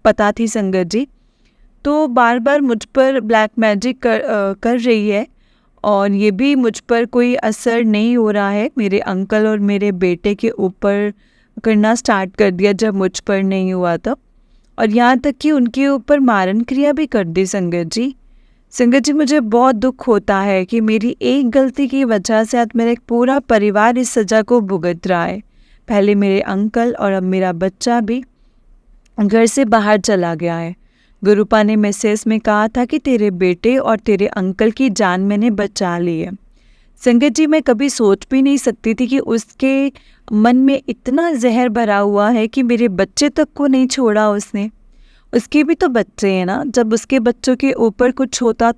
पता थी संगत जी। तो बार बार मुझ पर ब्लैक मैजिक कर रही है और ये भी मुझ पर कोई असर नहीं हो रहा है। मेरे अंकल और मेरे बेटे के ऊपर करना स्टार्ट कर दिया जब मुझ पर नहीं हुआ तब, और यहाँ तक कि उनके ऊपर मारन क्रिया भी कर दी संगत जी। संगत जी, मुझे बहुत दुख होता है कि मेरी एक गलती की वजह से आज मेरा एक पूरा परिवार इस सज़ा को भुगत रहा है। पहले मेरे अंकल और अब मेरा बच्चा भी घर से बाहर चला गया है। गुरुपा ने मैसेज में कहा था कि तेरे बेटे और तेरे अंकल की जान मैंने बचा ली है। संगत जी, मैं कभी सोच भी नहीं सकती थी कि उसके मन में इतना जहर भरा हुआ है कि मेरे बच्चे तक को नहीं छोड़ा उसने। उसके भी तो बच्चे हैं ना, जब उसके बच्चों के ऊपर कुछ होता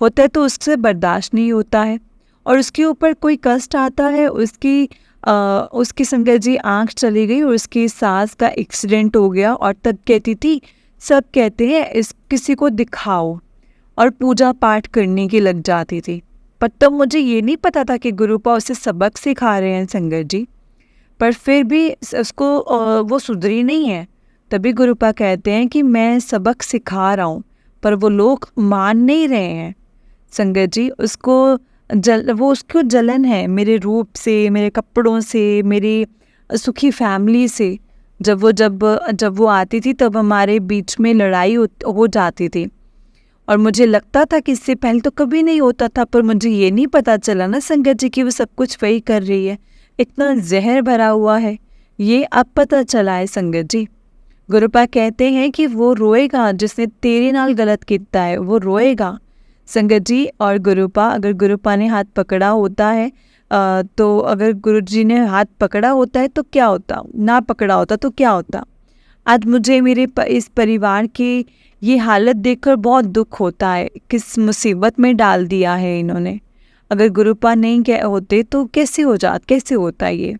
है तो उससे बर्दाश्त नहीं होता है। और उसके ऊपर कोई कष्ट आता है, उसकी संगत जी आँख चली गई और उसकी सास का एक्सीडेंट हो गया। और तब कहती थी, सब कहते हैं इस किसी को दिखाओ, और पूजा पाठ करने की लग जाती थी। पर तब मुझे ये नहीं पता था कि गुरुपा उसे सबक सिखा रहे हैं संगत जी। पर फिर भी उसको वो सुधरी नहीं है। तभी गुरुपा कहते हैं कि मैं सबक सिखा रहा हूँ, पर वो लोग मान नहीं रहे हैं संगत जी। उसको जलन है मेरे रूप से, मेरे कपड़ों से, मेरी सुखी फैमिली से। जब वो आती थी तब हमारे बीच में लड़ाई हो जाती थी और मुझे लगता था कि इससे पहले तो कभी नहीं होता था। पर मुझे ये नहीं पता चला ना संगत जी कि वो सब कुछ वही कर रही है। इतना जहर भरा हुआ है, ये अब पता चला है संगत जी। गुरुपा कहते हैं कि वो रोएगा जिसने तेरे नाल गलत किया है, वो रोएगा संगत जी। और गुरुपा, अगर गुरुपा ने हाथ पकड़ा होता है तो अगर गुरुजी ने हाथ पकड़ा होता है तो क्या होता, ना पकड़ा होता तो क्या होता। आज मुझे मेरे इस परिवार की ये हालत देखकर बहुत दुख होता है। किस मुसीबत में डाल दिया है इन्होंने। अगर गुरुपा नहीं होते तो कैसे होता ये।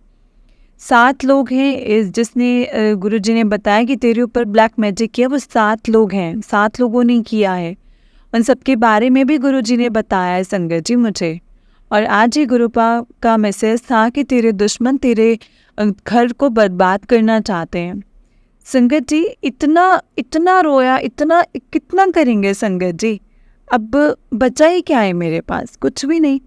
7 लोग हैं जिसने गुरुजी ने बताया कि तेरे ऊपर ब्लैक मैजिक किया, वो 7 लोग हैं, 7 लोगों ने किया है। उन सब के बारे में भी गुरुजी ने बताया है संगत जी मुझे। और आज ही गुरुपा का मैसेज था कि तेरे दुश्मन तेरे घर को बर्बाद करना चाहते हैं। संगत जी इतना इतना रोया, इतना कितना करेंगे संगत जी, अब बचा ही क्या है मेरे पास, कुछ भी नहीं।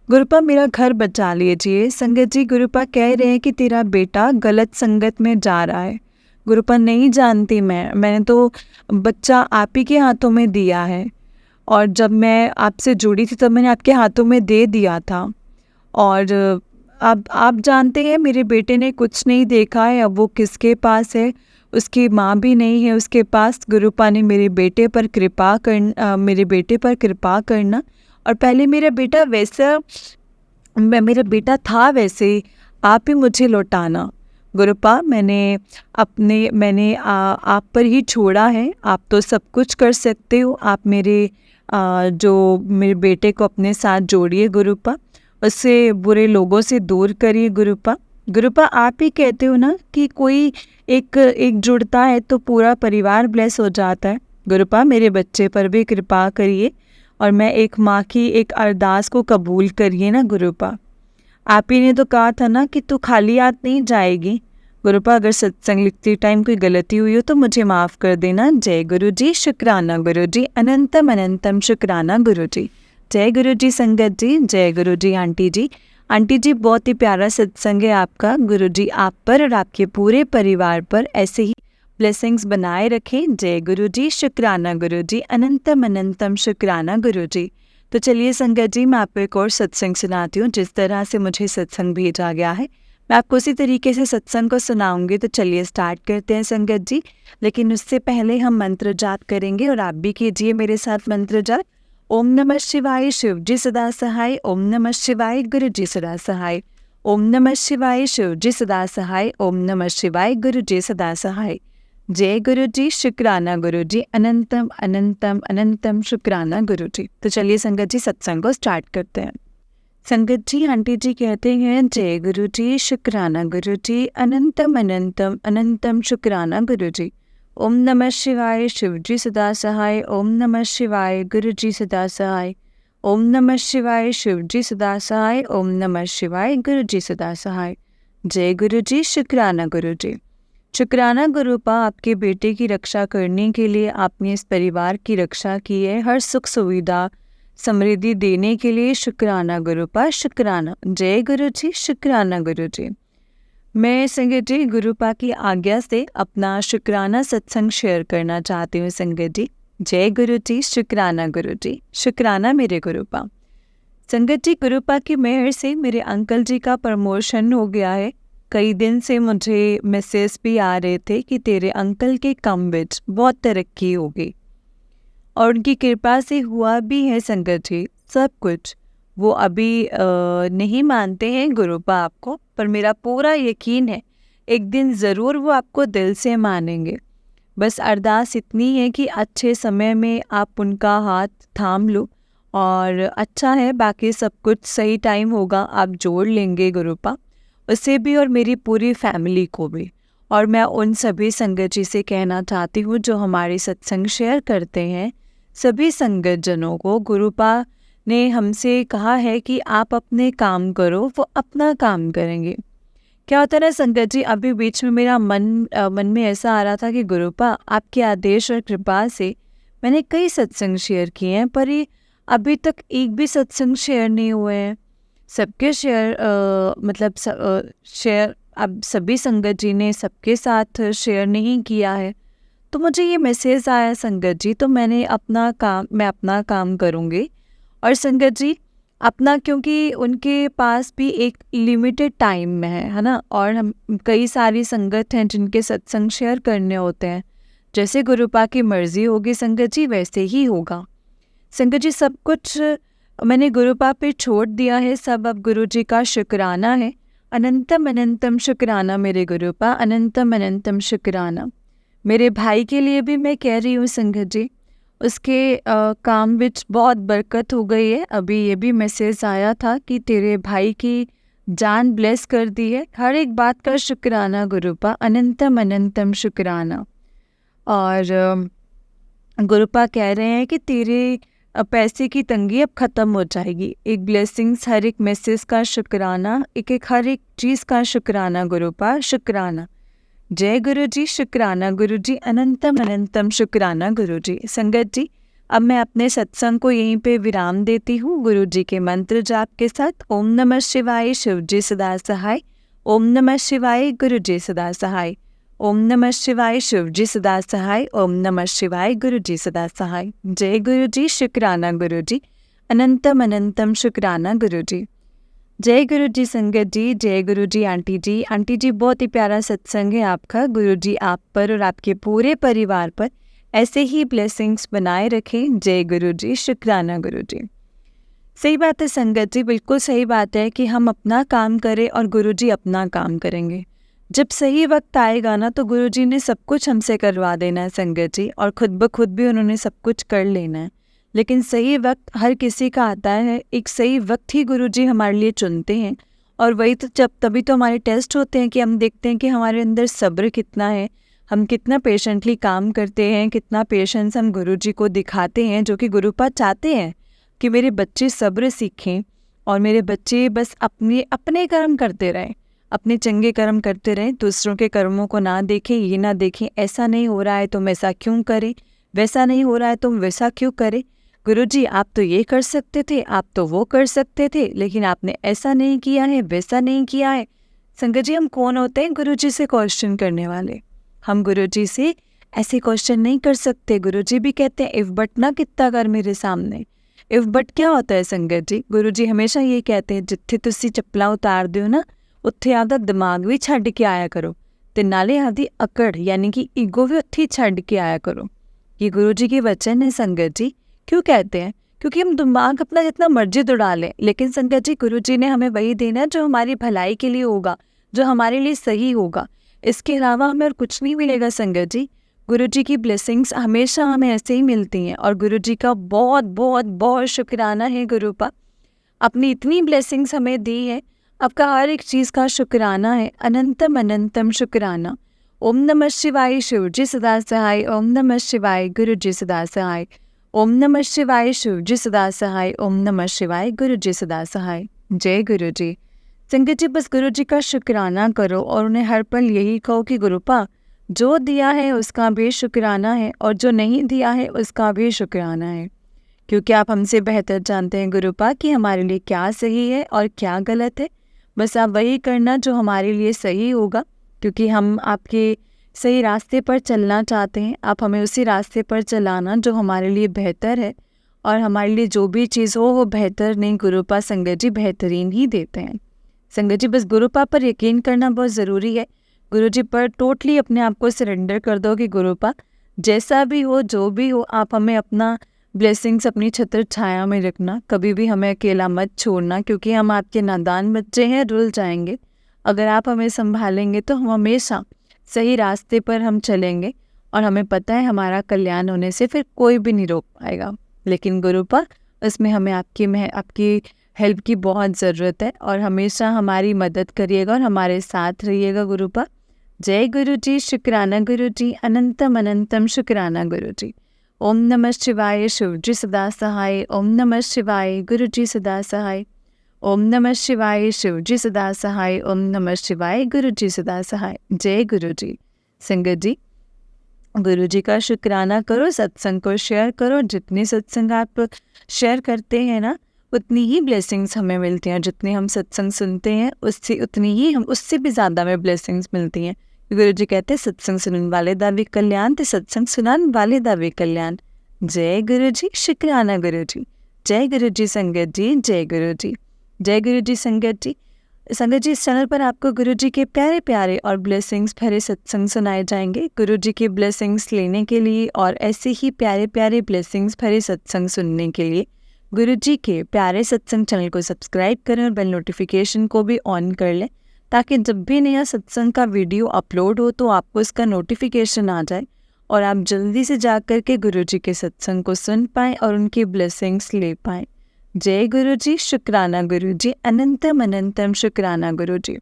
गुरुपा मेरा घर बचा लीजिए। संगत जी गुरुपा कह रहे हैं कि तेरा बेटा गलत संगत में जा रहा है। गुरुपा नहीं जानती मैंने तो बच्चा आप ही के हाथों में दिया है, और जब मैं आपसे जुड़ी थी तब मैंने आपके हाथों में दे दिया था। और अब आप जानते हैं मेरे बेटे ने कुछ नहीं देखा है, अब वो किसके पास है, उसकी माँ भी नहीं है उसके पास। गुरुपा ने मेरे बेटे पर कृपा करना। और पहले मेरा बेटा मेरा बेटा था वैसे, आप ही मुझे लौटाना। गुरुपा मैंने आप पर ही छोड़ा है, आप तो सब कुछ कर सकते हो। आप जो मेरे बेटे को अपने साथ जोड़िए गुरुपा, उससे बुरे लोगों से दूर करिए गुरुपा। गुरुपा आप ही कहते हो ना कि कोई एक जुड़ता है तो पूरा परिवार ब्लेस हो जाता है। गुरुपा मेरे बच्चे पर भी कृपा करिए, और मैं एक माँ की एक अरदास को कबूल करिए ना गुरुपा। आप ही ने तो कहा था ना कि तू खाली हाथ नहीं जाएगी। गुरुपा अगर सत्संग लिखते टाइम कोई गलती हुई हो तो मुझे माफ़ कर देना। जय गुरु जी, शुक्राना गुरु जी, अनंतम अनंतम शुक्राना गुरु जी। जय गुरु जी संगत जी, जय गुरु जी आंटी जी। आंटी जी बहुत ही प्यारा सत्संग है आपका। गुरु जी आप पर और आपके पूरे परिवार पर ऐसे ही ब्लेसिंग्स बनाए रखें। जय गुरु जी, शुक्राना गुरु जी, अनंतम अनंतम शुक्राना गुरु जी। तो चलिए संगत जी मैं आपको एक और सत्संग सुनाती हूँ। जिस तरह से मुझे सत्संग भेजा गया है मैं आपको उसी तरीके से सत्संग को सुनाऊंगी। तो चलिए स्टार्ट करते हैं संगत जी। लेकिन उससे पहले हम मंत्र जाप करेंगे, और आप भी कीजिए मेरे साथ मंत्र जाप। ओम नमः शिवाय, शिव जी सदा सहाय। ओम नमः शिवाय, गुरु जी सदा सहाय। ओम नमः शिवाय, शिव जी सदा सहाय। ओम नमः शिवाय, गुरु जी सदा सहाय। जय गुरु जी, शुक्राना गुरु जी, अनंतम अनंतम अनंतम शुक्राना गुरु जी। तो चलिए संगत जी सत्संग को स्टार्ट करते हैं। संगत जी आंटी जी कहते हैं जय गुरु जी, शुक्राना गुरु जी, अनंतम अनंतम अनंतम शुक्राना गुरु जी। ओम नमः शिवाय, शिव जी सदा सहाय। ओम नमः शिवाय, गुरु जी सदा सहाय। ओम नमः शिवाय, शिव जी सदा सहाय। ओम नमः शिवाय, गुरु जी सदा सहाय। जय गुरु जी, शुक्राना गुरु जी। शुक्राना गुरुपा आपके बेटे की रक्षा करने के लिए आपने इस परिवार की रक्षा की है, हर सुख सुविधा समृद्धि देने के लिए शुक्राना गुरुपा, शुक्राना। जय गुरु जी, शुक्राना गुरु जी। मैं संगत जी गुरुपा की आज्ञा से अपना शुक्राना सत्संग शेयर करना चाहती हूँ संगत जी। जय गुरु जी, शुक्राना गुरु जी, शुक्राना मेरे गुरुपा। संगत जी गुरुपा की मेहर से मेरे अंकल जी का प्रमोशन हो गया है। कई दिन से मुझे मैसेज भी आ रहे थे कि तेरे अंकल के कम विच बहुत तरक्की होगी, और उनकी कृपा से हुआ भी है संगत जी सब कुछ। वो अभी नहीं मानते हैं गुरुपा आपको, पर मेरा पूरा यकीन है एक दिन ज़रूर वो आपको दिल से मानेंगे। बस अरदास इतनी है कि अच्छे समय में आप उनका हाथ थाम लो, और अच्छा है बाकी सब कुछ सही टाइम होगा आप जोड़ लेंगे गुरुपा, उसे भी और मेरी पूरी फैमिली को भी। और मैं उन सभी संगत जी से कहना चाहती हूँ जो हमारे सत्संग शेयर करते हैं, सभी संगत जनों को गुरुपा ने हमसे कहा है कि आप अपने काम करो, वो अपना काम करेंगे। क्या होता है ना संगत जी, अभी बीच में मेरा मन में ऐसा आ रहा था कि गुरुपा आपके आदेश और कृपा से मैंने कई सत्संग शेयर किए हैं, पर ये अभी तक एक भी सत्संग शेयर नहीं हुए हैं। सबके शेयर अब सभी संगत जी ने सबके साथ शेयर नहीं किया है। तो मुझे ये मैसेज आया संगत जी, तो मैं अपना काम करूँगी। और संगत जी अपना, क्योंकि उनके पास भी एक लिमिटेड टाइम में है ना, और हम कई सारी संगत हैं जिनके सत्संग शेयर करने होते हैं। जैसे गुरुपा की मर्जी होगी संगत जी वैसे ही होगा। संगत जी सब कुछ मैंने गुरुपा पे छोड़ दिया है, सब अब गुरु जी का शुक्राना है। अनंतम अनंतम शुक्राना मेरे गुरुपा, अनंतम अनंतम शुक्राना। मेरे भाई के लिए भी मैं कह रही हूँ संगत जी, उसके काम विच बहुत बरकत हो गई है। अभी ये भी मैसेज आया था कि तेरे भाई की जान ब्लेस कर दी है, हर एक बात का शुक्राना गुरुपा, अनंतम अनंतम शुक्राना। और गुरुपा कह रहे हैं कि तेरे पैसे की तंगी अब ख़त्म हो जाएगी। एक ब्लेसिंग्स, हर एक मैसेज का शुक्राना, एक हर एक चीज़ का शुक्राना गुरुपा, शुक्राना। जय गुरु जी, शुक्राना गुरु जी, अनंतम अनंतम शुक्राना गुरु जी। संगत जी, अब मैं अपने सत्संग को यहीं पे विराम देती हूँ गुरु जी के मंत्र जाप के साथ। ओम नमः शिवाय, शिव जी सदा सहाय। ओम नमः शिवाय, गुरु जी सदा सहाय। ओम नमः शिवाय, शिव जी सदा सहाय। ओम नमः शिवाय, गुरु जी सदा सहाय। जय गुरु जी, शुक्राना गुरु जी, अनंतम अनंतम शुक्राना गुरु जी। जय गुरु जी संगत जी, जय गुरु जी आंटी जी। आंटी जी, बहुत ही प्यारा सत्संग है आपका। गुरु जी आप पर और आपके पूरे परिवार पर ऐसे ही ब्लेसिंग्स बनाए रखें। जय गुरु जी, शुक्राना गुरु जी। सही बात है संगत जी, बिल्कुल सही बात है कि हम अपना काम करें और गुरु जी अपना काम करेंगे। जब सही वक्त आएगा ना, तो गुरु जी ने सब कुछ हमसे करवा देना है संगत जी, और खुद ब खुद भी उन्होंने सब कुछ कर लेना है। लेकिन सही वक्त हर किसी का आता है, एक सही वक्त ही गुरु जी हमारे लिए चुनते हैं। और वही तो तभी तो हमारे टेस्ट होते हैं कि हम देखते हैं कि हमारे अंदर सब्र कितना है, हम कितना पेशेंटली काम करते हैं, कितना पेशेंस हम गुरु जी को दिखाते हैं, जो कि गुरुपा चाहते हैं कि मेरे बच्चे सब्र सीखें और मेरे बच्चे बस अपने कर्म करते रहें, अपने चंगे कर्म करते रहें, दूसरों के कर्मों को ना देखें, ये ना देखें ऐसा नहीं हो रहा है तुम ऐसा क्यों करें, वैसा नहीं हो रहा है तुम वैसा क्यों करें। गुरुजी आप तो ये कर सकते थे, आप तो वो कर सकते थे, लेकिन आपने ऐसा नहीं किया है, वैसा नहीं किया है। संगत जी, हम कौन होते हैं गुरुजी से क्वेश्चन करने वाले? हम गुरुजी से ऐसे क्वेश्चन नहीं कर सकते। गुरुजी भी कहते हैं इफ बट ना कितना कर मेरे सामने। इफ बट क्या होता है संगत जी? गुरुजी हमेशा ये कहते हैं जिथे तुसी चप्पलां उतार दियो ना, उत्थे आपदा दिमाग भी छड्ड के आया करो, ते नाले आपदी अकड़ यानी कि ईगो भी उत्थे छड्ड के आया करो। ये गुरुजी के वचन है संगत जी। क्यों कहते हैं? क्योंकि हम दिमाग अपना जितना मर्जी दौड़ा लें, लेकिन संगत जी गुरुजी ने हमें वही देना जो हमारी भलाई के लिए होगा, जो हमारे लिए सही होगा। इसके अलावा हमें और कुछ नहीं मिलेगा संगत जी। गुरुजी की ब्लेसिंग्स हमेशा हमें ऐसे ही मिलती हैं, और गुरुजी का बहुत बहुत बहुत शुक्राना है गुरुपा, अपनी इतनी ब्लेसिंग्स हमें दी है। आपका हर एक चीज़ का शुक्राना है, अनंतम अनंतम शुक्राना। ओम नमः शिवाय, शिव जी सदा सहाय। ओम नमः शिवाय, गुरु जी सदा सहाय। ओम नमः शिवाय, शिव जी सदा सहाय। ओम नमः शिवाय, गुरु जी सदा सहाय। जय गुरु जी। संगत जी, बस गुरु जी का शुक्राना करो और उन्हें हर पल यही कहो कि गुरुपा जो दिया है उसका भी शुक्राना है, और जो नहीं दिया है उसका भी शुक्राना है, क्योंकि आप हमसे बेहतर जानते हैं गुरुपा कि हमारे लिए क्या सही है और क्या गलत है। बस आप वही करना जो हमारे लिए सही होगा, क्योंकि हम आपके सही रास्ते पर चलना चाहते हैं। आप हमें उसी रास्ते पर चलाना जो हमारे लिए बेहतर है, और हमारे लिए जो भी चीज़ हो वो बेहतर नहीं गुरुपा संगत जी बेहतरीन ही देते हैं। संगत जी, बस गुरुपा पर यकीन करना बहुत ज़रूरी है। गुरु जी पर टोटली अपने आप को सरेंडर कर दो कि गुरुपा जैसा भी हो, जो भी हो, आप हमें अपना ब्लेसिंग्स अपनी छत्र छाया में रखना, कभी भी हमें अकेला मत छोड़ना, क्योंकि हम आपके नादान बच्चे हैं, रुल जाएंगे। अगर आप हमें संभालेंगे तो हम हमेशा सही रास्ते पर हम चलेंगे, और हमें पता है हमारा कल्याण होने से फिर कोई भी नहीं रोक पाएगा। लेकिन गुरुपा इसमें हमें आपकी हेल्प की बहुत ज़रूरत है, और हमेशा हमारी मदद करिएगा और हमारे साथ रहिएगा गुरुपा। जय गुरु जी, शुक्राना गुरु जी, अनंतम अनंतम शुक्राना गुरु जी। ओम नमः शिवाय, शिव जी सदा सहाय। ओम नमः शिवाय, गुरु जी सदा सहाय। ओम नमः शिवाय, शिव जी सदा सहाय। ओम नमः शिवाय, गुरु जी सदा सहाय। जय गुरु जी। संगत जी, गुरु जी का शुक्राना करो, सत्संग को शेयर करो। जितनी सत्संग आप शेयर करते हैं ना, उतनी ही ब्लेसिंग्स हमें मिलती हैं। जितने हम सत्संग सुनते हैं उससे भी ज़्यादा हमें ब्लेसिंग्स मिलती हैं। गुरु जी कहते हैं सत्संग सुनने वाले दा भी कल्याण, ते सत्संग सुनाने वाले दा भी कल्याण। जय गुरु जी, शुक्राना गुरु जी। जय गुरु जी संगत जी, जय गुरु जी। जय गुरु जी संगत जी। संगत जी, इस चैनल पर आपको गुरु जी के प्यारे प्यारे और ब्लेसिंग्स भरे सत्संग सुनाए जाएंगे। गुरु जी के ब्लेसिंग्स लेने के लिए और ऐसे ही प्यारे प्यारे ब्लेसिंग्स भरे सत्संग सुनने के लिए गुरु जी के प्यारे सत्संग चैनल को सब्सक्राइब करें और बेल नोटिफिकेशन को भी ऑन कर लें, ताकि जब भी नया सत्संग का वीडियो अपलोड हो तो आपको इसका नोटिफिकेशन आ जाए और आप जल्दी से जा कर के गुरु जी के सत्संग को सुन पाएँ और उनकी ब्लेसिंग्स ले पाएँ। जय गुरु जी, शुक्राना गुरु जी, अनंतम अनंतम शुक्राना गुरु जी।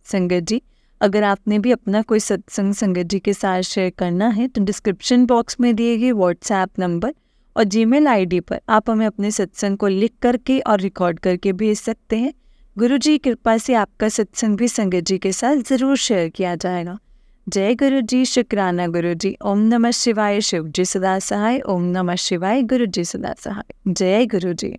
संगत जी, अगर आपने भी अपना कोई सत्संग संगत जी के साथ शेयर करना है तो डिस्क्रिप्शन बॉक्स में दिए गए व्हाट्सएप नंबर और जीमेल आईडी पर आप हमें अपने सत्संग को लिख करके और रिकॉर्ड करके भेज सकते हैं। गुरु जी की कृपा से आपका सत्संग भी संगत जी के साथ ज़रूर शेयर किया जाएगा। जय गुरु जी, शुक्राना गुरु जी। ओम नमः शिवाय, शिव जी सदा सहाय। ओम नमः शिवाय, गुरु जी सदा सहाय। जय गुरु जी।